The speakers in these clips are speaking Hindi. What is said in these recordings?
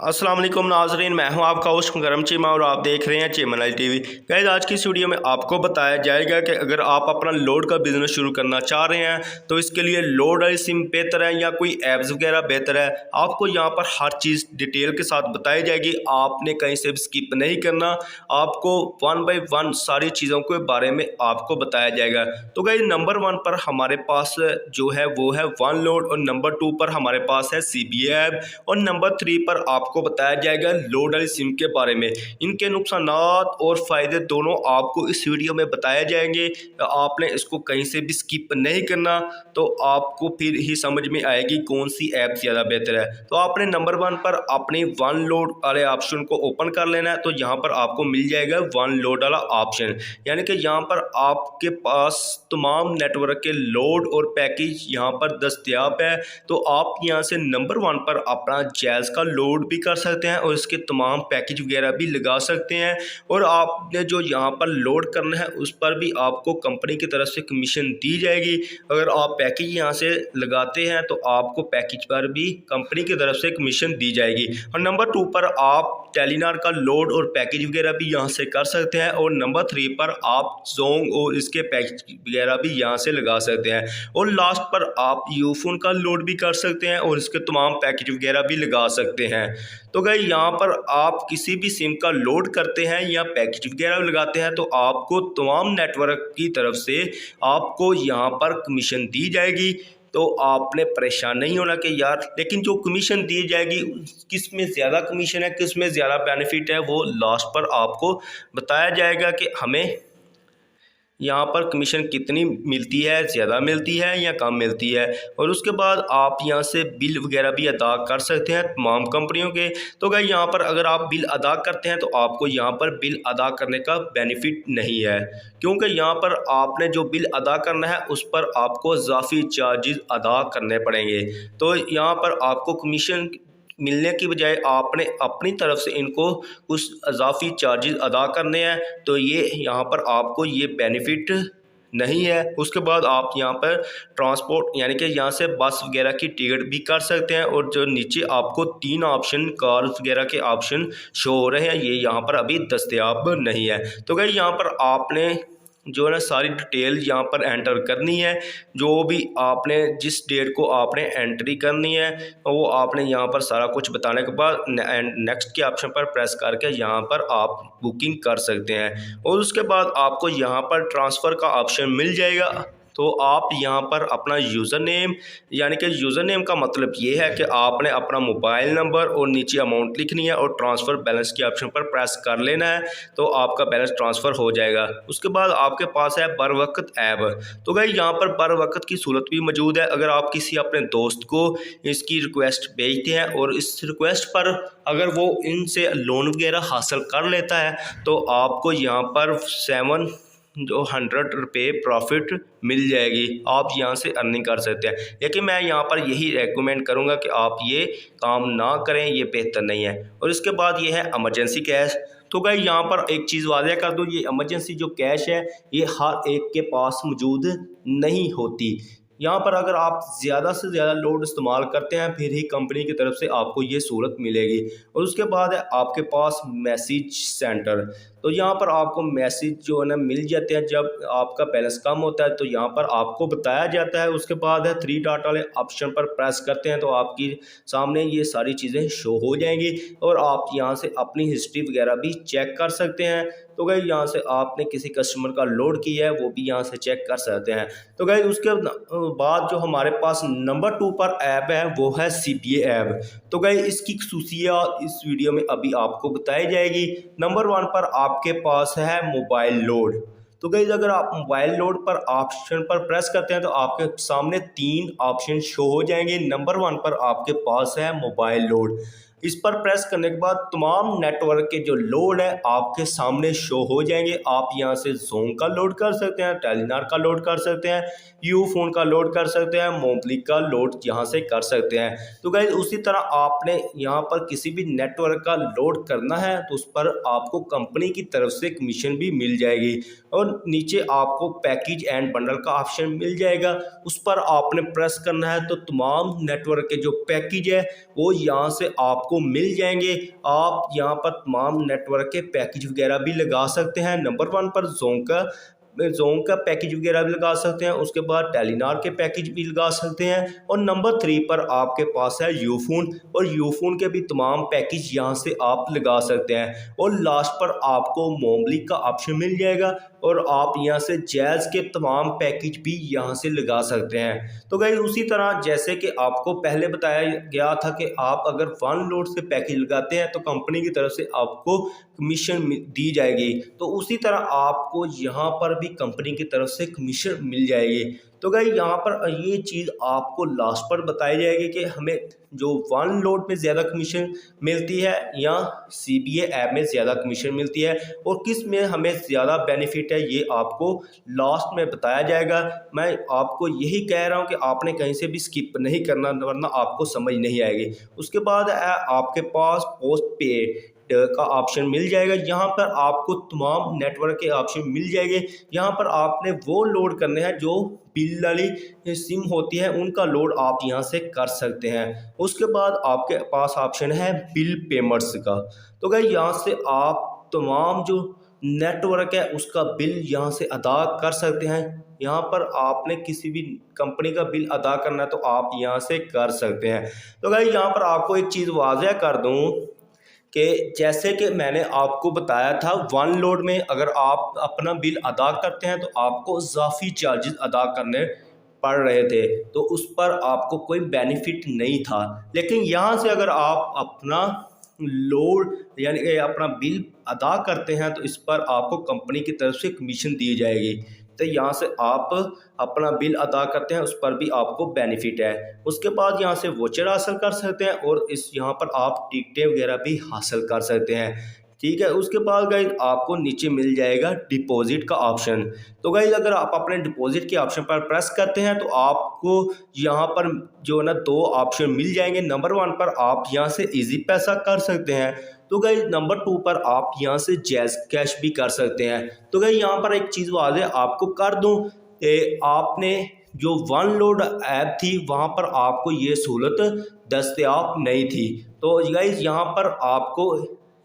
अस्सलाम वालेकुम नाज़रीन, मैं हूं आपका होस्ट मुकरम चीमा और आप देख रहे हैं चीमन टीवी। गाइस, आज की इस वीडियो में आपको बताया जाएगा कि अगर आप अपना लोड का बिज़नेस शुरू करना चाह रहे हैं तो इसके लिए लोड वाली सिम बेहतर है या कोई ऐप्स वगैरह बेहतर है। आपको यहां पर हर चीज़ डिटेल के साथ बताई जाएगी, आपने कहीं से भी स्किप नहीं करना, आपको वन बाई वन सारी चीज़ों के बारे में आपको बताया जाएगा। तो गाइस, नंबर 1 पर हमारे पास जो है वो है वन लोड और नंबर 2 पर हमारे पास है CBA ऐप और नंबर 3 पर आपको बताया जाएगा लोड वाली सिम के बारे में। इनके नुकसानात और फ़ायदे दोनों आपको इस वीडियो में बताए जाएंगे। आपने इसको कहीं से भी स्किप नहीं करना, तो आपको फिर ही समझ में आएगी कौन सी ऐप ज़्यादा बेहतर है। तो आपने नंबर 1 पर अपनी वन लोड वाले ऑप्शन को ओपन कर लेना है। तो यहाँ पर आपको मिल जाएगा वन लोड वाला ऑप्शन, यानी कि यहाँ पर आपके पास तमाम नेटवर्क के लोड और पैकेज यहाँ पर दस्तयाब है। तो आप यहाँ से नंबर 1 पर अपना जायज़ का लोड भी कर सकते हैं और इसके तमाम पैकेज वगैरह भी लगा सकते हैं। और आपने जो यहाँ पर लोड करना है उस पर भी आपको कंपनी की तरफ से कमीशन दी जाएगी। अगर आप पैकेज यहाँ से लगाते हैं तो आपको पैकेज पर भी कंपनी की तरफ से कमीशन दी जाएगी। और नंबर 2 पर आप टेलीनॉर का लोड और पैकेज वगैरह भी यहाँ से कर सकते हैं। और नंबर 3 पर आप जोंग और इसके पैकेज वगैरह भी यहाँ से लगा सकते हैं। और लास्ट पर आप यूफोन का लोड भी कर सकते हैं और इसके तमाम पैकेज वगैरह भी लगा सकते हैं। तो गाइस, यहाँ पर आप किसी भी सिम का लोड करते हैं या पैकेज वगैरह लगाते हैं तो आपको तमाम नेटवर्क की तरफ से आपको यहाँ पर कमीशन दी जाएगी। तो आपने परेशान नहीं होना कि यार, लेकिन जो कमीशन दी जाएगी किस में ज़्यादा कमीशन है, किस में ज़्यादा बेनिफिट है, वो लास्ट पर आपको बताया जाएगा कि हमें यहाँ पर कमीशन कितनी मिलती है, ज़्यादा मिलती है या कम मिलती है। और उसके बाद आप यहाँ से बिल वगैरह भी अदा कर सकते हैं तमाम कंपनियों के। तो गाइस, यहाँ पर अगर आप बिल अदा करते हैं तो आपको यहाँ पर बिल अदा करने का बेनिफिट नहीं है, क्योंकि यहाँ पर आपने जो बिल अदा करना है उस पर आपको इजाफी चार्जेस अदा करने पड़ेंगे। तो यहाँ पर आपको कमीशन मिलने की बजाय आपने अपनी तरफ से इनको कुछ इजाफी चार्जेस अदा करने हैं। तो ये यहाँ पर आपको ये बेनिफिट नहीं है। उसके बाद आप यहाँ पर ट्रांसपोर्ट यानी कि यहाँ से बस वगैरह की टिकट भी कर सकते हैं। और जो नीचे आपको 3 ऑप्शन कार वगैरह के ऑप्शन शो हो रहे हैं, ये यहाँ पर अभी दस्तयाब नहीं है। तो गाइस, यहाँ पर आपने जो है ना सारी डिटेल यहाँ पर एंटर करनी है। जो भी आपने जिस डेट को आपने एंट्री करनी है वो आपने यहाँ पर सारा कुछ बताने के बाद नेक्स्ट के ऑप्शन पर प्रेस करके यहाँ पर आप बुकिंग कर सकते हैं। और उसके बाद आपको यहाँ पर ट्रांसफ़र का ऑप्शन मिल जाएगा। तो आप यहाँ पर अपना यूज़र नेम, यानी कि यूज़र नेम का मतलब ये है कि आपने अपना मोबाइल नंबर और नीचे अमाउंट लिखनी है और ट्रांसफ़र बैलेंस के ऑप्शन पर प्रेस कर लेना है, तो आपका बैलेंस ट्रांसफ़र हो जाएगा। उसके बाद आपके पास है बर वक्त ऐप। तो गाइस, यहाँ पर बर वक्त की सहूलत भी मौजूद है। अगर आप किसी अपने दोस्त को इसकी रिक्वेस्ट भेजते हैं और इस रिक्वेस्ट पर अगर वो इनसे लोन वगैरह हासिल कर लेता है तो आपको यहाँ पर 700 रुपये प्रॉफिट मिल जाएगी। आप यहाँ से अर्निंग कर सकते हैं, लेकिन मैं यहाँ पर यही रेकमेंड करूँगा कि आप ये काम ना करें, ये बेहतर नहीं है। और इसके बाद ये है इमरजेंसी कैश। तो गाइस, यहाँ पर एक चीज़ वाज़ह कर दूँ, ये इमरजेंसी जो कैश है ये हर एक के पास मौजूद नहीं होती। यहाँ पर अगर आप ज़्यादा से ज़्यादा लोड इस्तेमाल करते हैं फिर ही कंपनी की तरफ से आपको ये सहूलत मिलेगी। और उसके बाद है आपके पास मैसेज सेंटर। तो यहाँ पर आपको मैसेज जो है ना मिल जाते हैं जब आपका बैलेंस कम होता है, तो यहाँ पर आपको बताया जाता है। उसके बाद है 3 डॉट वाले ऑप्शन पर प्रेस करते हैं तो आपकी सामने ये सारी चीज़ें शो हो जाएंगी और आप यहाँ से अपनी हिस्ट्री वगैरह भी चेक कर सकते हैं। तो गाइस, यहाँ से आपने किसी कस्टमर का लोड किया है वो भी यहाँ से चेक कर सकते हैं। तो गाइस, उसके बाद जो हमारे पास नंबर 2 पर ऐप है वो है CBA ऐप। तो गाइस, इसकी खसूसियात इस वीडियो में अभी आपको बताई जाएगी। नंबर 1 पर आपके पास है मोबाइल लोड। तो गाइस, अगर आप मोबाइल लोड पर ऑप्शन पर प्रेस करते हैं तो आपके सामने 3 ऑप्शन शो हो जाएंगे। नंबर 1 पर आपके पास है मोबाइल लोड। इस पर प्रेस करने के बाद तमाम नेटवर्क के जो लोड है आपके सामने शो हो जाएंगे। आप यहाँ से जोंग का लोड कर सकते हैं, टेलीनॉर का लोड कर सकते हैं, यूफोन का लोड कर सकते हैं, मोबाइलिक का लोड यहाँ से कर सकते हैं। तो गाइस उसी तरह आपने यहाँ पर किसी भी नेटवर्क का लोड करना है तो उस पर आपको कंपनी की तरफ से कमीशन भी मिल जाएगी। और नीचे आपको पैकेज एंड बंडल का ऑप्शन मिल जाएगा, उस पर आपने प्रेस करना है तो तमाम नेटवर्क के जो पैकेज है वो यहाँ से आपको मिल जाएंगे। आप यहाँ पर तमाम नेटवर्क के पैकेज वगैरह भी लगा सकते हैं। नंबर 1 पर जोंग का पैकेज वगैरह भी लगा सकते हैं, उसके बाद टेलीनॉर के पैकेज भी लगा सकते हैं, और नंबर 3 पर आपके पास है यूफोन, और यूफोन के भी तमाम पैकेज यहाँ से आप लगा सकते हैं। और लास्ट पर आपको मोबाइलिक का ऑप्शन मिल जाएगा और आप यहाँ से जैज़ के तमाम पैकेज भी यहाँ से लगा सकते हैं। तो गाइस उसी तरह जैसे कि आपको पहले बताया गया था कि आप अगर वन लोड से पैकेज लगाते हैं तो कंपनी की तरफ से आपको कमीशन दी जाएगी, तो उसी तरह आपको यहाँ पर भी कंपनी की तरफ से कमीशन मिल जाएगी। तो गाइस यहाँ पर ये चीज़ आपको लास्ट पर बताई जाएगी कि हमें जो वन लोड में ज़्यादा कमीशन मिलती है या CBA ऐप में ज़्यादा कमीशन मिलती है, और किस में हमें ज़्यादा बेनिफिट है ये आपको लास्ट में बताया जाएगा। मैं आपको यही कह रहा हूँ कि आपने कहीं से भी स्किप नहीं करना, वरना आपको समझ नहीं आएगी। उसके बाद आपके पास पोस्ट पे का ऑप्शन मिल जाएगा। यहाँ पर आपको तमाम नेटवर्क के ऑप्शन मिल जाएंगे। यहाँ पर आपने वो लोड करने हैं जो बिल वाली सिम होती है, उनका लोड आप यहाँ से कर सकते हैं। उसके बाद आपके पास ऑप्शन है बिल पेमेंट्स का। तो गाइस यहाँ से आप तमाम जो नेटवर्क है उसका बिल यहाँ से अदा कर सकते हैं। यहाँ पर आपने किसी भी कंपनी का बिल अदा करना है तो आप यहाँ से कर सकते हैं। तो गाइस यहाँ पर आपको एक चीज़ वाज़ह कर दूँ कि जैसे कि मैंने आपको बताया था, वन लोड में अगर आप अपना बिल अदा करते हैं तो आपको इजाफी चार्जेस अदा करने पड़ रहे थे, तो उस पर आपको कोई बेनिफिट नहीं था। लेकिन यहाँ से अगर आप अपना लोड यानी कि अपना बिल अदा करते हैं तो इस पर आपको कंपनी की तरफ से कमीशन दी जाएगी। तो यहाँ से आप अपना बिल अदा करते हैं उस पर भी आपको बेनिफिट है। उसके बाद यहाँ से वोचर हासिल कर सकते हैं और इस यहाँ पर आप टिकटें वगैरह भी हासिल कर सकते हैं। ठीक है, उसके बाद गाइज आपको नीचे मिल जाएगा डिपॉजिट का ऑप्शन। तो गाइज अगर आप अपने डिपॉजिट के ऑप्शन पर प्रेस करते हैं तो आपको यहाँ पर जो है ना 2 ऑप्शन मिल जाएंगे। नंबर 1 पर आप यहाँ से इजी पैसा कर सकते हैं, तो गाइज नंबर 2 पर आप यहाँ से जैज़ कैश भी कर सकते हैं। तो गाइज यहाँ पर एक चीज़ वाज़ेह आपको कर दूँ, आपने जो वन लोड ऐप थी वहाँ पर आपको ये सहूलत दस्तयाब नहीं थी। तो गाइज यहाँ पर आपको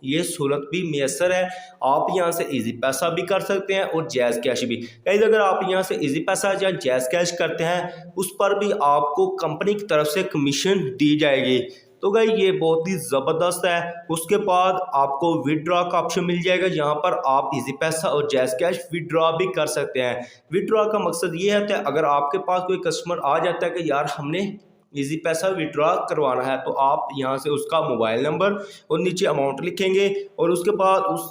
ये सहूलत भी मैसर है। आप यहाँ से इजी पैसा भी कर सकते हैं और जैज़ कैश भी। गाइस अगर आप यहाँ से इजी पैसा या जैज़ कैश करते हैं उस पर भी आपको कंपनी की तरफ से कमीशन दी जाएगी। तो गाइस ये बहुत ही ज़बरदस्त है। उसके बाद आपको विड्रॉ का ऑप्शन मिल जाएगा, यहाँ पर आप इजी पैसा और जैज़ कैश विड्रॉ भी कर सकते हैं। विड्रॉ का मकसद ये है कि अगर आपके पास कोई कस्टमर आ जाता है कि यार हमने इजी पैसा विड्रॉ करवाना है, तो आप यहाँ से उसका मोबाइल नंबर और नीचे अमाउंट लिखेंगे और उसके बाद उस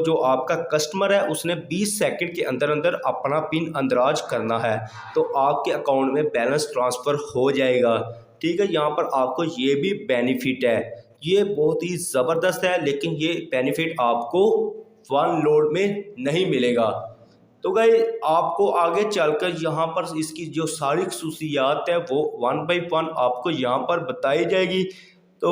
जो आपका कस्टमर है उसने 20 सेकंड के अंदर अंदर अपना पिन अंदराज करना है तो आपके अकाउंट में बैलेंस ट्रांसफ़र हो जाएगा। ठीक है, यहाँ पर आपको ये भी बेनिफिट है, ये बहुत ही ज़बरदस्त है, लेकिन ये बेनिफिट आपको वन लोड में नहीं मिलेगा। तो गाइस आपको आगे चलकर यहाँ पर इसकी जो सारी खसूसियात है वो 1 बाय 1 आपको यहाँ पर बताई जाएगी। तो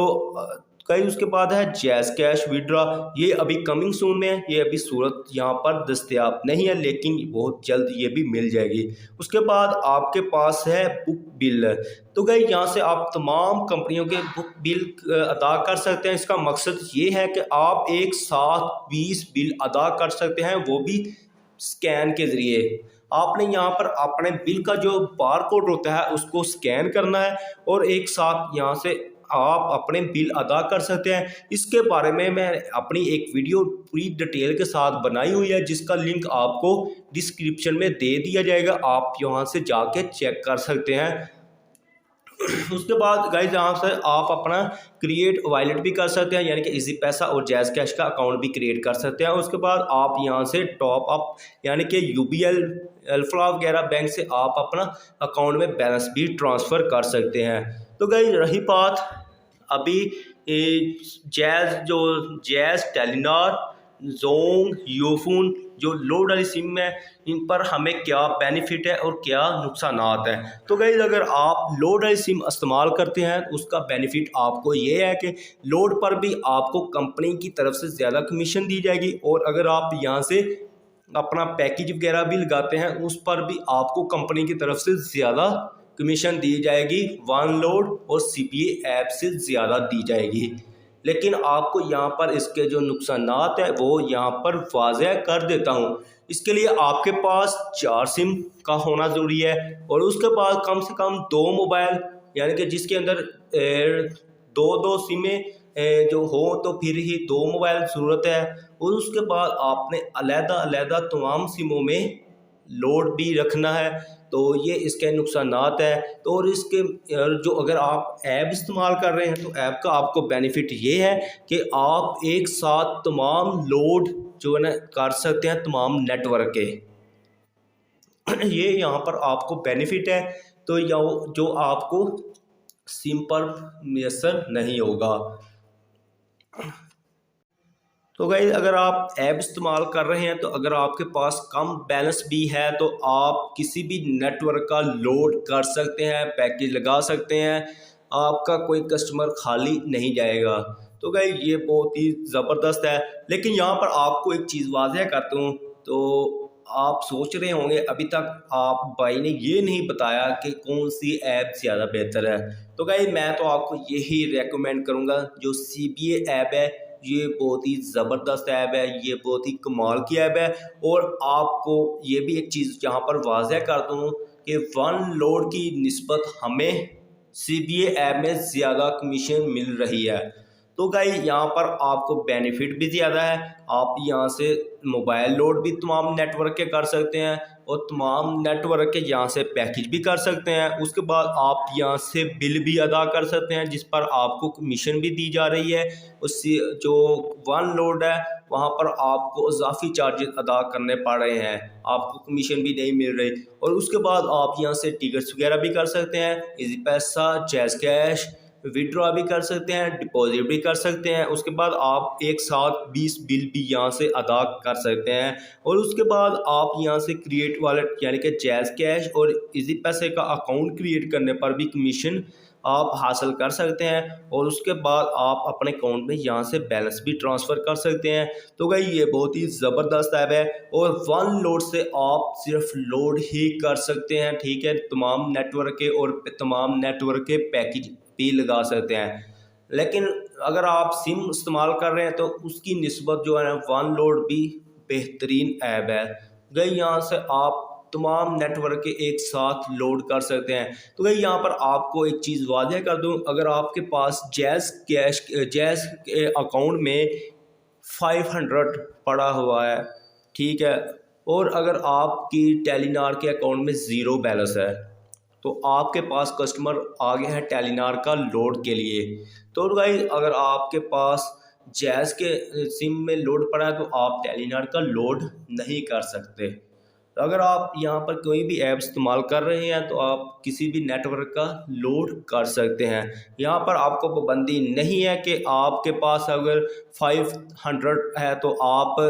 गाइस उसके बाद है जैज़ कैश विड्रॉ, ये अभी कमिंग सून में है, ये अभी सूरत यहाँ पर दस्तयाब नहीं है, लेकिन बहुत जल्द ये भी मिल जाएगी। उसके बाद आपके पास है बुक बिल। तो गाइस यहाँ से आप तमाम कंपनियों के बुक बिल अदा कर सकते हैं। इसका मकसद ये है कि आप एक साथ 20 बिल अदा कर सकते हैं, वो भी स्कैन के ज़रिए। आपने यहाँ पर अपने बिल का जो बारकोड होता है उसको स्कैन करना है और एक साथ यहाँ से आप अपने बिल अदा कर सकते हैं। इसके बारे में मैं अपनी एक वीडियो पूरी डिटेल के साथ बनाई हुई है, जिसका लिंक आपको डिस्क्रिप्शन में दे दिया जाएगा, आप यहाँ से जाके चेक कर सकते हैं। उसके बाद गाइज यहाँ से आप अपना क्रिएट वॉलेट भी कर सकते हैं, यानी कि इजी पैसा और जैज़ कैश का अकाउंट भी क्रिएट कर सकते हैं। उसके बाद आप यहाँ से टॉप अप यानी कि UBL अल्फा वगैरह बैंक से आप अपना अकाउंट में बैलेंस भी ट्रांसफ़र कर सकते हैं। तो गाइज रही बात अभी जैज़, टेलीनॉर, जोंग, यूफोन जो लोड वाली सिम है, इन पर हमें क्या बेनिफिट है और क्या नुकसानात हैं। तो गाइस अगर आप लोड वाली सिम इस्तेमाल करते हैं उसका बेनिफिट आपको ये है कि लोड पर भी आपको कंपनी की तरफ से ज़्यादा कमीशन दी जाएगी, और अगर आप यहाँ से अपना पैकेज वगैरह भी लगाते हैं उस पर भी आपको कंपनी की तरफ से ज़्यादा कमीशन दी जाएगी, वन लोड और CPA ऐप से ज़्यादा दी जाएगी। लेकिन आपको यहाँ पर इसके जो नुकसानात है वो यहाँ पर वाज़ह कर देता हूँ। इसके लिए आपके पास 4 सिम का होना ज़रूरी है, और उसके बाद कम से कम 2 मोबाइल, यानी कि जिसके अंदर 2 सिमें जो हो तो फिर ही 2 मोबाइल ज़रूरत है। और उसके बाद आपने अलग-अलग तमाम सिमों में लोड भी रखना है। तो ये इसके नुकसानात है। तो और इसके जो अगर आप ऐप इस्तेमाल कर रहे हैं तो ऐप का आपको बेनिफिट ये है कि आप एक साथ तमाम लोड जो है ना कर सकते हैं तमाम नेटवर्क के। ये यहाँ पर आपको बेनिफिट है, तो जो आपको सिम पर मैसर नहीं होगा। तो गाइस अगर आप ऐप इस्तेमाल कर रहे हैं तो अगर आपके पास कम बैलेंस भी है तो आप किसी भी नेटवर्क का लोड कर सकते हैं, पैकेज लगा सकते हैं, आपका कोई कस्टमर खाली नहीं जाएगा। तो गाइस ये बहुत ही ज़बरदस्त है। लेकिन यहाँ पर आपको एक चीज़ वाज़ह करता हूँ, तो आप सोच रहे होंगे अभी तक आप भाई ने ये नहीं बताया कि कौन सी ऐप ज़्यादा बेहतर है। तो गाइस मैं तो आपको यही रेकमेंड करूँगा, जो CPA ऐप है ये बहुत ही ज़बरदस्त ऐप है, ये बहुत ही कमाल की ऐप है। और आपको ये भी एक चीज़ यहाँ पर वाज़ह करता हूँ कि वन लोड की निस्बत हमें CPA ऐप में ज़्यादा कमीशन मिल रही है। तो गाइस यहाँ पर आपको बेनिफिट भी ज़्यादा है। आप यहाँ से मोबाइल लोड भी तमाम नेटवर्क के कर सकते हैं, और तमाम नेटवर्क के यहाँ से पैकेज भी कर सकते हैं। उसके बाद आप यहाँ से बिल भी अदा कर सकते हैं जिस पर आपको कमीशन भी दी जा रही है। उससे जो वन लोड है वहाँ पर आपको इजाफी चार्जेस अदा करने पड़ रहे हैं, आपको कमीशन भी नहीं मिल रही। और उसके बाद आप यहाँ से टिकट्स वगैरह भी कर सकते हैं, इजी पैसा, जैज़ कैश विड्रॉ भी कर सकते हैं, डिपॉजिट भी कर सकते हैं। उसके बाद आप एक साथ 20 बिल भी यहाँ से अदा कर सकते हैं। और उसके बाद आप यहाँ से क्रिएट वॉलेट यानी कि जैज़ कैश और इजी पैसे का अकाउंट क्रिएट करने पर भी कमीशन आप हासिल कर सकते हैं। और उसके बाद आप अपने अकाउंट में यहाँ से बैलेंस भी ट्रांसफ़र कर सकते हैं। तो भाई ये बहुत ही ज़बरदस्त ऐप है, और वन लोड से आप सिर्फ लोड ही कर सकते हैं, ठीक है, तमाम नेटवर्क के और तमाम नेटवर्क के पैकेज भी लगा सकते हैं। लेकिन अगर आप सिम इस्तेमाल कर रहे हैं तो उसकी निस्बत जो है ना वन लोड भी बेहतरीन ऐप है। गई यहाँ से आप तमाम नेटवर्क के एक साथ लोड कर सकते हैं। तो गई यहाँ पर आपको एक चीज़ वाज़ह कर दूँ, अगर आपके पास जैज़ के अकाउंट में 500 पड़ा हुआ है, ठीक है, और अगर आपकी टेलीनॉर के अकाउंट में ज़ीरो बैलेंस है तो आपके पास कस्टमर आ गए हैं टेलीनॉर का लोड के लिए। तो गाइस अगर आपके पास जैज़ के सिम में लोड पड़ा है तो आप टेलीनॉर का लोड नहीं कर सकते। तो अगर आप यहाँ पर कोई भी ऐप इस्तेमाल कर रहे हैं तो आप किसी भी नेटवर्क का लोड कर सकते हैं। यहाँ पर आपको पाबंदी नहीं है कि आपके पास अगर 500 है तो आप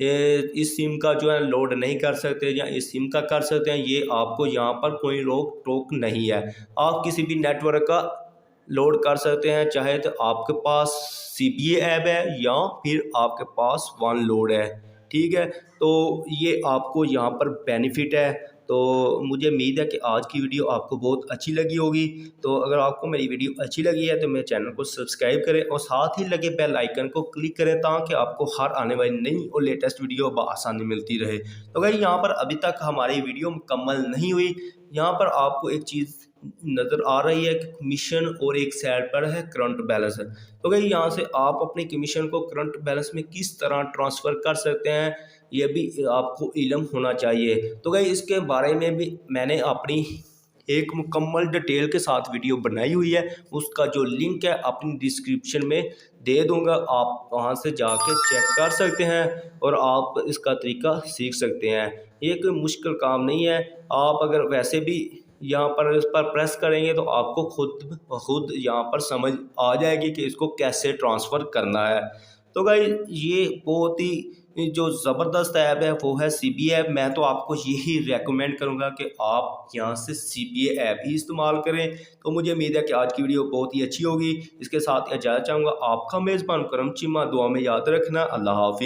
इस सिम का जो है लोड नहीं कर सकते या इस सिम का कर सकते हैं, ये आपको यहाँ पर कोई रोक टोक नहीं है। आप किसी भी नेटवर्क का लोड कर सकते हैं, चाहे तो आपके पास CPA ऐप है या फिर आपके पास वन लोड है, ठीक है। तो ये आपको यहाँ पर बेनिफिट है। तो मुझे उम्मीद है कि आज की वीडियो आपको बहुत अच्छी लगी होगी। तो अगर आपको मेरी वीडियो अच्छी लगी है तो मेरे चैनल को सब्सक्राइब करें और साथ ही लगे बेल आइकन को क्लिक करें ताकि आपको हर आने वाली नई और लेटेस्ट वीडियो बआसानी मिलती रहे। तो अगर यहाँ पर अभी तक हमारी वीडियो मुकम्मल नहीं हुई, यहाँ पर आपको एक चीज़ नज़र आ रही है कि कमीशन और एक साइड पर है करंट बैलेंस है। तो भाई यहाँ से आप अपनी कमीशन को करंट बैलेंस में किस तरह ट्रांसफ़र कर सकते हैं ये भी आपको इल्म होना चाहिए। तो भाई इसके बारे में भी मैंने अपनी एक मुकम्मल डिटेल के साथ वीडियो बनाई हुई है, उसका जो लिंक है अपनी डिस्क्रिप्शन में दे दूंगा, आप वहां से जाके चेक कर सकते हैं और आप इसका तरीका सीख सकते हैं। ये कोई मुश्किल काम नहीं है। आप अगर वैसे भी यहाँ पर इस पर प्रेस करेंगे तो आपको खुद यहाँ पर समझ आ जाएगी कि इसको कैसे ट्रांसफ़र करना है। तो गाइस ये बहुत ही जो ज़बरदस्त ऐप है वो है CBA ऐप। मैं तो आपको यही रेकमेंड करूँगा कि आप यहाँ से CBA ऐप ही इस्तेमाल करें। तो मुझे उम्मीद है कि आज की वीडियो बहुत ही अच्छी होगी। इसके साथ इजाज़त चाहूँगा, आपका मेज़बान करम चीमा। दुआ में याद रखना। अल्लाह हाफ़िज़।